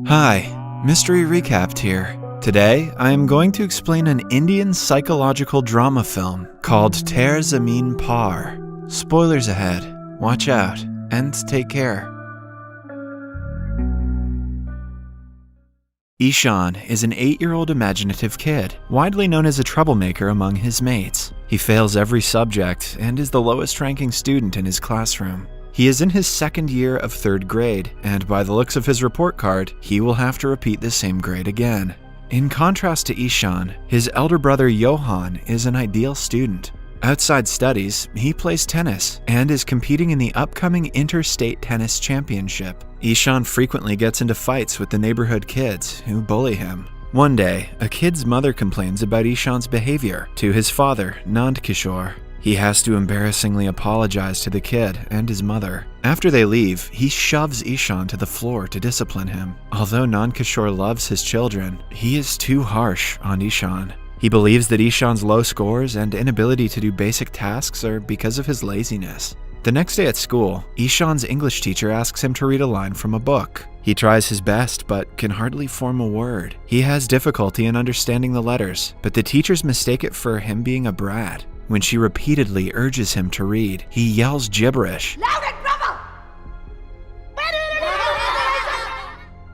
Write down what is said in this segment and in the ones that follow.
Hi, Mystery Recapped here. Today, I am going to explain an Indian psychological drama film called Ter Zameen Par. Spoilers ahead. Watch out, and take care. Ishan is an 8-year-old imaginative kid, widely known as a troublemaker among his mates. He fails every subject and is the lowest-ranking student in his classroom. He is in his second year of 3rd grade, and by the looks of his report card, he will have to repeat the same grade again. In contrast to Ishan, his elder brother Johan is an ideal student. Outside studies, he plays tennis and is competing in the upcoming Interstate Tennis Championship. Ishan frequently gets into fights with the neighborhood kids who bully him. One day, a kid's mother complains about Ishan's behavior to his father, Nand Kishore. He has to embarrassingly apologize to the kid and his mother. After they leave, he shoves Ishan to the floor to discipline him. Although Nand Kishore loves his children, he is too harsh on Ishan. He believes that Ishan's low scores and inability to do basic tasks are because of his laziness. The next day at school, Ishan's English teacher asks him to read a line from a book. He tries his best, but can hardly form a word. He has difficulty in understanding the letters, but the teachers mistake it for him being a brat. When she repeatedly urges him to read, he yells gibberish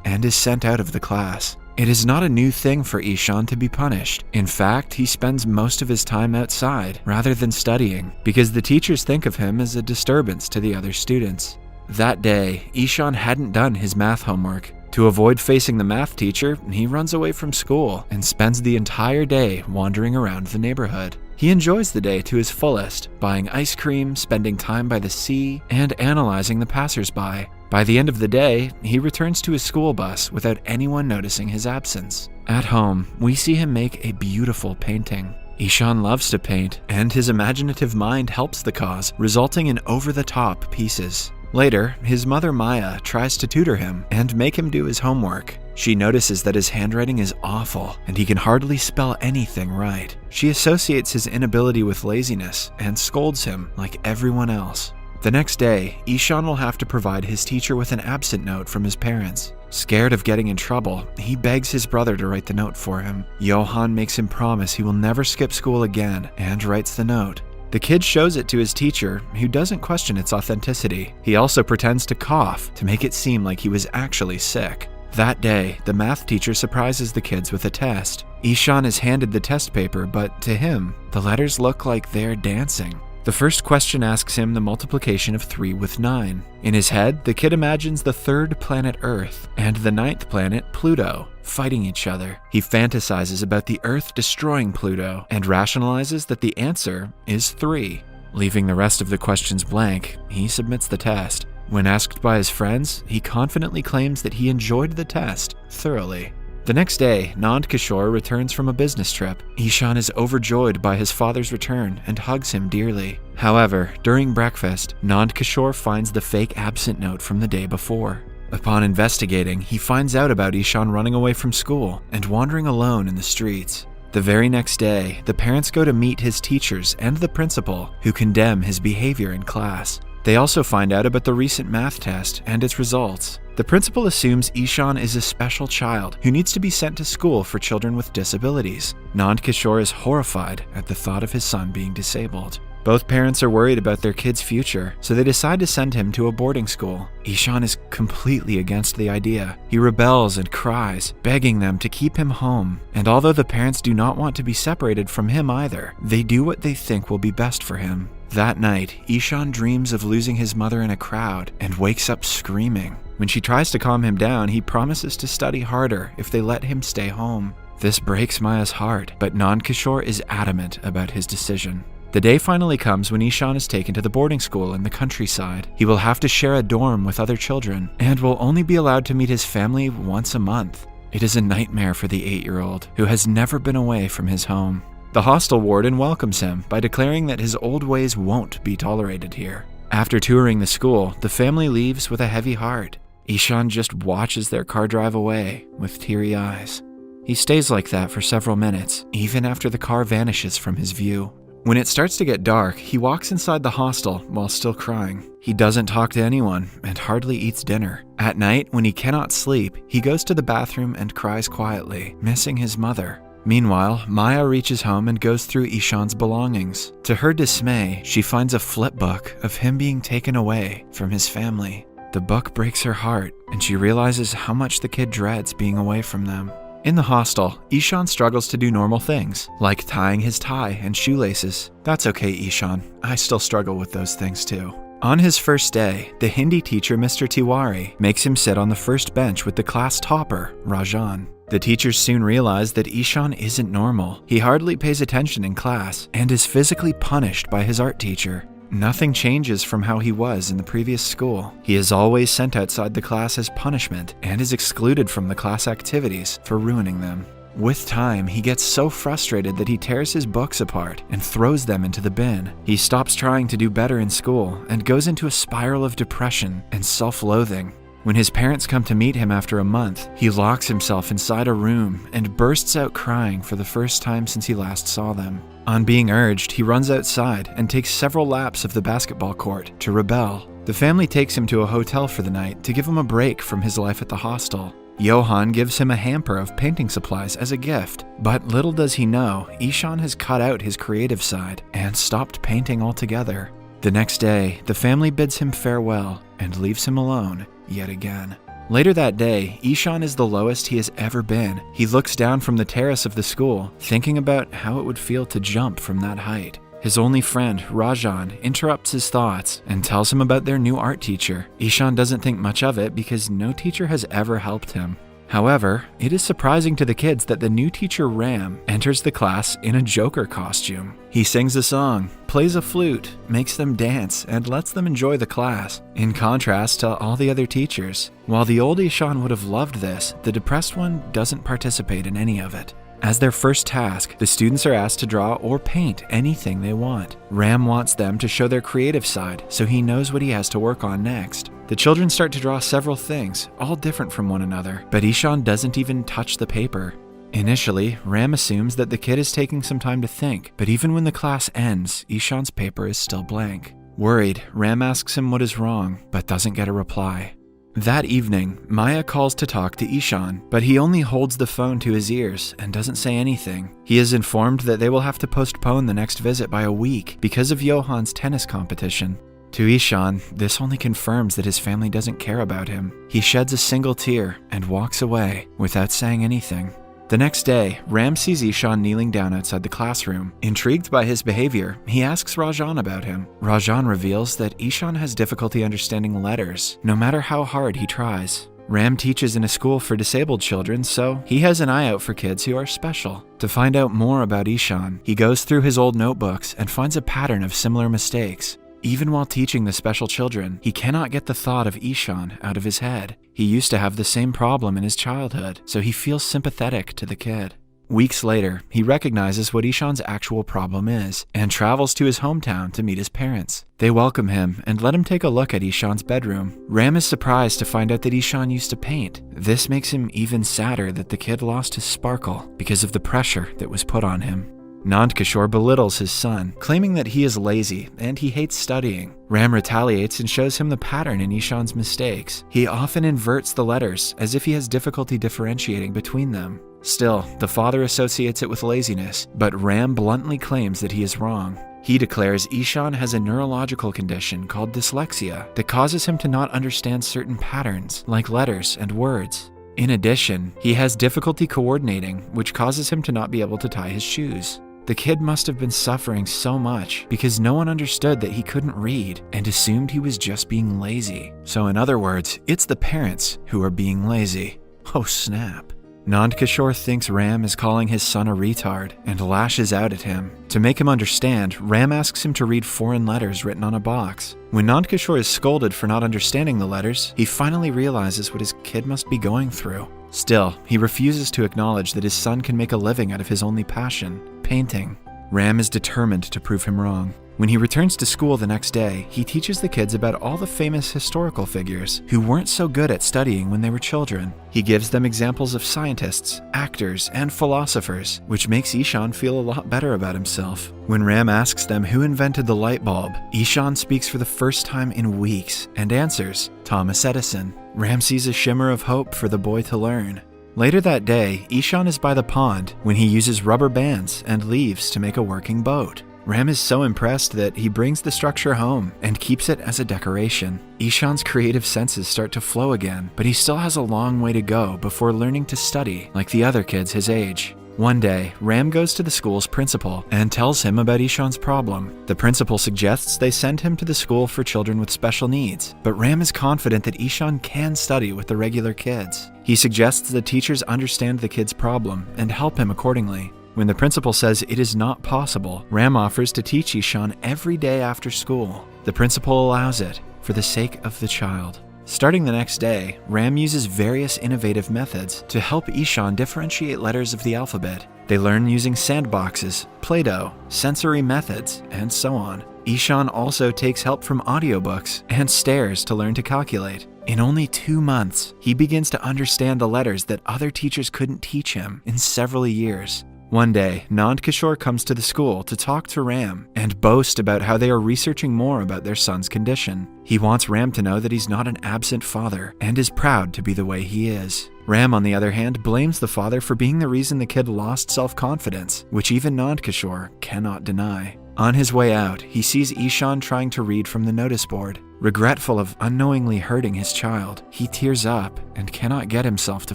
and is sent out of the class. It is not a new thing for Ishan to be punished. In fact, he spends most of his time outside rather than studying because the teachers think of him as a disturbance to the other students. That day, Ishan hadn't done his math homework. To avoid facing the math teacher, he runs away from school and spends the entire day wandering around the neighborhood. He enjoys the day to his fullest, buying ice cream, spending time by the sea, and analyzing the passersby. By the end of the day, he returns to his school bus without anyone noticing his absence. At home, we see him make a beautiful painting. Ishan loves to paint, and his imaginative mind helps the cause, resulting in over-the-top pieces. Later, his mother Maya tries to tutor him and make him do his homework. She notices that his handwriting is awful and he can hardly spell anything right. She associates his inability with laziness and scolds him like everyone else. The next day, Ishan will have to provide his teacher with an absent note from his parents. Scared of getting in trouble, he begs his brother to write the note for him. Johan makes him promise he will never skip school again and writes the note. The kid shows it to his teacher, who doesn't question its authenticity. He also pretends to cough to make it seem like he was actually sick. That day, the math teacher surprises the kids with a test. Ishan is handed the test paper, but to him, the letters look like they're dancing. The first question asks him the multiplication of 3 with 9. In his head, the kid imagines the 3rd planet Earth and the 9th planet Pluto fighting each other. He fantasizes about the Earth destroying Pluto and rationalizes that the answer is 3. Leaving the rest of the questions blank, he submits the test. When asked by his friends, he confidently claims that he enjoyed the test thoroughly. The next day, Nand Kishore returns from a business trip. Ishan is overjoyed by his father's return and hugs him dearly. However, during breakfast, Nand Kishore finds the fake absent note from the day before. Upon investigating, he finds out about Ishan running away from school and wandering alone in the streets. The very next day, the parents go to meet his teachers and the principal, who condemn his behavior in class. They also find out about the recent math test and its results. The principal assumes Ishan is a special child who needs to be sent to school for children with disabilities. Nand Kishore is horrified at the thought of his son being disabled. Both parents are worried about their kid's future, so they decide to send him to a boarding school. Ishan is completely against the idea. He rebels and cries, begging them to keep him home. And although the parents do not want to be separated from him either, they do what they think will be best for him. That night, Ishan dreams of losing his mother in a crowd and wakes up screaming. When she tries to calm him down, he promises to study harder if they let him stay home. This breaks Maya's heart, but Nand Kishore is adamant about his decision. The day finally comes when Ishan is taken to the boarding school in the countryside. He will have to share a dorm with other children and will only be allowed to meet his family once a month. It is a nightmare for the 8-year-old who has never been away from his home. The hostel warden welcomes him by declaring that his old ways won't be tolerated here. After touring the school, the family leaves with a heavy heart. Ishan just watches their car drive away with teary eyes. He stays like that for several minutes, even after the car vanishes from his view. When it starts to get dark, he walks inside the hostel while still crying. He doesn't talk to anyone and hardly eats dinner. At night, when he cannot sleep, he goes to the bathroom and cries quietly, missing his mother. Meanwhile, Maya reaches home and goes through Ishan's belongings. To her dismay, she finds a flip book of him being taken away from his family. The book breaks her heart, and she realizes how much the kid dreads being away from them. In the hostel, Ishan struggles to do normal things, like tying his tie and shoelaces. That's okay, Ishan. I still struggle with those things too. On his first day, the Hindi teacher, Mr. Tiwari, makes him sit on the first bench with the class topper, Rajan. The teachers soon realize that Ishan isn't normal. He hardly pays attention in class and is physically punished by his art teacher. Nothing changes from how he was in the previous school. He is always sent outside the class as punishment and is excluded from the class activities for ruining them. With time, he gets so frustrated that he tears his books apart and throws them into the bin. He stops trying to do better in school and goes into a spiral of depression and self-loathing. When his parents come to meet him after a month, he locks himself inside a room and bursts out crying for the first time since he last saw them. On being urged, he runs outside and takes several laps of the basketball court to rebel. The family takes him to a hotel for the night to give him a break from his life at the hostel. Johan gives him a hamper of painting supplies as a gift, but little does he know, Ishan has cut out his creative side and stopped painting altogether. The next day, the family bids him farewell and leaves him alone yet again. Later that day, Ishan is the lowest he has ever been. He looks down from the terrace of the school, thinking about how it would feel to jump from that height. His only friend, Rajan, interrupts his thoughts and tells him about their new art teacher. Ishan doesn't think much of it because no teacher has ever helped him. However, it is surprising to the kids that the new teacher, Ram, enters the class in a Joker costume. He sings a song, plays a flute, makes them dance, and lets them enjoy the class, in contrast to all the other teachers. While the old Ishan would have loved this, the depressed one doesn't participate in any of it. As their first task, the students are asked to draw or paint anything they want. Ram wants them to show their creative side so he knows what he has to work on next. The children start to draw several things, all different from one another, but Ishan doesn't even touch the paper. Initially, Ram assumes that the kid is taking some time to think, but even when the class ends, Ishan's paper is still blank. Worried, Ram asks him what is wrong, but doesn't get a reply. That evening, Maya calls to talk to Ishan, but he only holds the phone to his ears and doesn't say anything. He is informed that they will have to postpone the next visit by a week because of Johan's tennis competition. To Ishan, this only confirms that his family doesn't care about him. He sheds a single tear and walks away without saying anything. The next day, Ram sees Ishan kneeling down outside the classroom. Intrigued by his behavior, he asks Rajan about him. Rajan reveals that Ishan has difficulty understanding letters, no matter how hard he tries. Ram teaches in a school for disabled children, so he has an eye out for kids who are special. To find out more about Ishan, he goes through his old notebooks and finds a pattern of similar mistakes. Even while teaching the special children, he cannot get the thought of Ishan out of his head. He used to have the same problem in his childhood, so he feels sympathetic to the kid. Weeks later, he recognizes what Ishan's actual problem is and travels to his hometown to meet his parents. They welcome him and let him take a look at Ishan's bedroom. Ram is surprised to find out that Ishan used to paint. This makes him even sadder that the kid lost his sparkle because of the pressure that was put on him. Nandkishore belittles his son, claiming that he is lazy and he hates studying. Ram retaliates and shows him the pattern in Ishan's mistakes. He often inverts the letters, as if he has difficulty differentiating between them. Still, the father associates it with laziness, but Ram bluntly claims that he is wrong. He declares Ishan has a neurological condition called dyslexia that causes him to not understand certain patterns, like letters and words. In addition, he has difficulty coordinating, which causes him to not be able to tie his shoes. The kid must have been suffering so much because no one understood that he couldn't read and assumed he was just being lazy. So in other words, it's the parents who are being lazy. Oh snap. Nandkishore thinks Ram is calling his son a retard and lashes out at him. To make him understand, Ram asks him to read foreign letters written on a box. When Nandkishore is scolded for not understanding the letters, he finally realizes what his kid must be going through. Still, he refuses to acknowledge that his son can make a living out of his only passion, painting. Ram is determined to prove him wrong. When he returns to school the next day, he teaches the kids about all the famous historical figures who weren't so good at studying when they were children. He gives them examples of scientists, actors, and philosophers, which makes Ishan feel a lot better about himself. When Ram asks them who invented the light bulb, Ishan speaks for the first time in weeks and answers, Thomas Edison. Ram sees a shimmer of hope for the boy to learn. Later that day, Ishan is by the pond when he uses rubber bands and leaves to make a working boat. Ram is so impressed that he brings the structure home and keeps it as a decoration. Ishan's creative senses start to flow again, but he still has a long way to go before learning to study like the other kids his age. One day, Ram goes to the school's principal and tells him about Ishan's problem. The principal suggests they send him to the school for children with special needs, but Ram is confident that Ishan can study with the regular kids. He suggests the teachers understand the kid's problem and help him accordingly. When the principal says it is not possible, Ram offers to teach Ishan every day after school. The principal allows it for the sake of the child. Starting the next day, Ram uses various innovative methods to help Ishan differentiate letters of the alphabet. They learn using sandboxes, Play-Doh, sensory methods, and so on. Ishan also takes help from audiobooks and stares to learn to calculate. In only 2 months, he begins to understand the letters that other teachers couldn't teach him in several years. One day, Nand Kishore comes to the school to talk to Ram and boast about how they are researching more about their son's condition. He wants Ram to know that he's not an absent father and is proud to be the way he is. Ram, on the other hand, blames the father for being the reason the kid lost self-confidence, which even Nand Kishore cannot deny. On his way out, he sees Ishan trying to read from the notice board. Regretful of unknowingly hurting his child, he tears up and cannot get himself to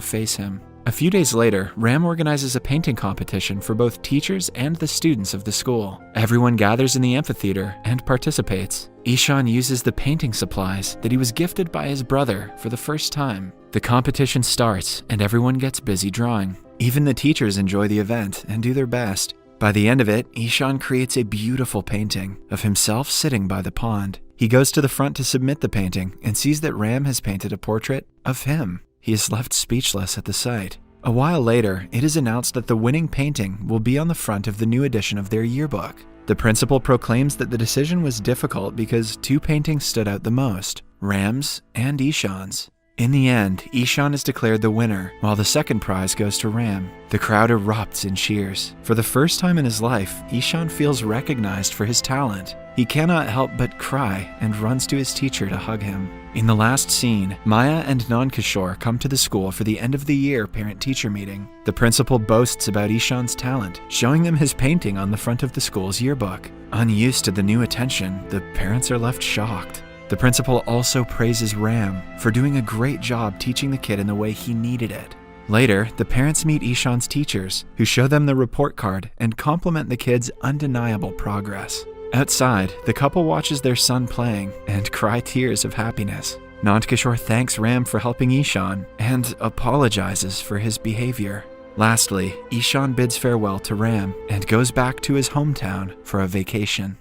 face him. A few days later, Ram organizes a painting competition for both teachers and the students of the school. Everyone gathers in the amphitheater and participates. Ishan uses the painting supplies that he was gifted by his brother for the first time. The competition starts and everyone gets busy drawing. Even the teachers enjoy the event and do their best. By the end of it, Ishan creates a beautiful painting of himself sitting by the pond. He goes to the front to submit the painting and sees that Ram has painted a portrait of him. He is left speechless at the sight. A while later, it is announced that the winning painting will be on the front of the new edition of their yearbook. The principal proclaims that the decision was difficult because 2 paintings stood out the most, Ram's and Ishan's. In the end, Ishan is declared the winner, while the second prize goes to Ram. The crowd erupts in cheers. For the first time in his life, Ishan feels recognized for his talent. He cannot help but cry and runs to his teacher to hug him. In the last scene, Maya and Nand Kishore come to the school for the end of the year parent-teacher meeting. The principal boasts about Ishan's talent, showing them his painting on the front of the school's yearbook. Unused to the new attention, the parents are left shocked. The principal also praises Ram for doing a great job teaching the kid in the way he needed it. Later, the parents meet Ishan's teachers, who show them the report card and compliment the kid's undeniable progress. Outside, the couple watches their son playing and cry tears of happiness. Nand Kishore thanks Ram for helping Ishan and apologizes for his behavior. Lastly, Ishan bids farewell to Ram and goes back to his hometown for a vacation.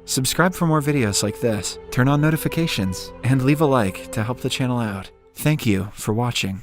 Subscribe for more videos like this, turn on notifications, and leave a like to help the channel out. Thank you for watching.